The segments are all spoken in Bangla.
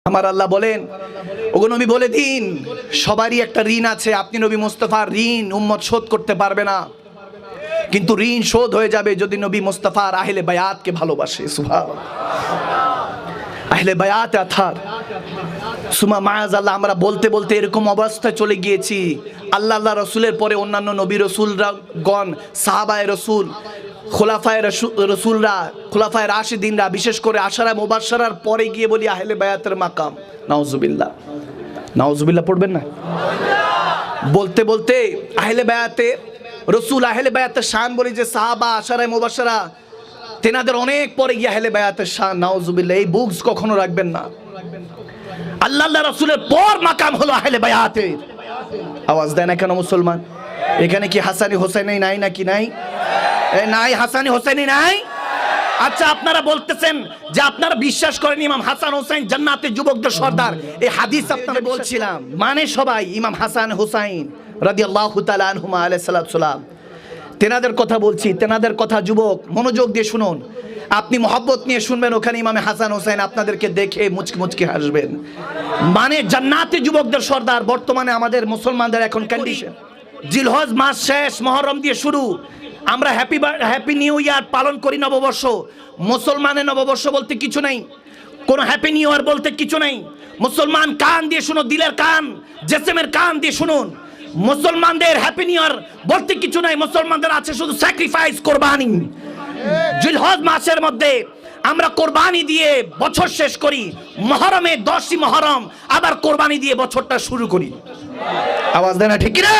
আমার আল্লাহ বলেন, ওগো নবী বলে দিন সবারই একটা ঋণ আছে, আপনি নবী মুস্তাফার ঋণ উম্মত শোধ করতে পারবে না, কিন্তু ঋণ শোধ হয়ে যাবে যদি নবী মুস্তাফার আহলে বায়াতকে ভালোবাসে। সুবহানাল্লাহ, আহলে বায়াত আথার সুমা মায়াজাল্লাহ। আমরা বলতে বলতে এরকম অবস্থায় চলে গিয়েছি, আল্লাহ রসুলের পরে অন্যান্য নবী রসুলরা গণ, সাহাবায়ে রসুল, খোলাফায়ে রসুলরা, খোলাফায়ে রাশিদিনরা, বিশেষ করে আশারা মুবাশশারার পরে গিয়ে বলি আহলে বায়াতের মাকাম। নাউজুবিল্লাহ, নাউজুবিল্লাহ পড়বেন না? বলতে বলতে আহলে বায়াতে রসুল, আহলে বায়াতের শান বলি যে সাহাবা, আশারায়ে মুবাশশারা, তেনাদের অনেক পরে গিয়ে আহলে বায়াতের শান। নাউজুবিল্লাহ, এই বুকস কখনো রাখবেন না। আল্লাহ রসুলের পর মাকাম হলো আহলে বায়াতের। আওয়াজ দেয় না কেন মুসলমান? এখানে কি হাসানি হোসেনি নাই নাকি? নাই, নাই হাসানি হোসেনি নাই। আচ্ছা, আপনারা বলতেছেন যে আপনারা বিশ্বাস করেন ইমাম হাসান হোসেন জান্নাতের যুবকদের সর্দার, এই হাদিস আপনারা বলছিলাম মানে সবাই ইমাম হাসান হোসাইন রাদিয়াল্লাহু তাআলা আনহুমা আলাইহিস সালাম, তেনাদের কথা বলছি, তেনাদের কথা যুবক মনোযোগ দিয়ে শুনুন, আপনি মহব্বত নিয়ে শুনবেন, ওখানে ইমামে হাসান হোসেন আপনাদেরকে দেখে মুচকি মুচকি হাসবেন। মানে জান্নাতের যুবকদের সর্দার। বর্তমানে আমাদের মুসলমানদের এখন কন্ডিশন, জিলহজ মাস শেষ, মহরম দিয়ে শুরু, আমরা হ্যাপি নিউ ইয়ার পালন করি, নববর্ষ। মুসলমানের নববর্ষ বলতে কিছু নেই, কোনো হ্যাপি নিউ ইয়ার বলতে কিছু নেই। মুসলমান কান দিয়ে শুনো, দিলের কান, জেসেমের কান দিয়ে শুনুন, মুসলমানদের হ্যাপি নিউ ইয়ার বলতে কিছু নাই। মুসলমানদের আছে শুধু স্যাক্রিফাইস, কোরবানি। জিলহজ মাসের মধ্যে আমরা কোরবানি দিয়ে বছর শেষ করি, মহরমে 10ই মহরম আবার কোরবানি দিয়ে বছরটা শুরু করি। আওয়াজ দেয় না ঠিক না?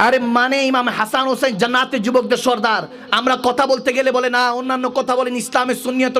আরে মানে ইমাম হাসান হোসেন জান্নাতের যুবকদের সর্দার। আমরা কথা বলতে গেলে বলে না, অন্যান্য কথা বলেন, ইসলামের সুন্নিয়ত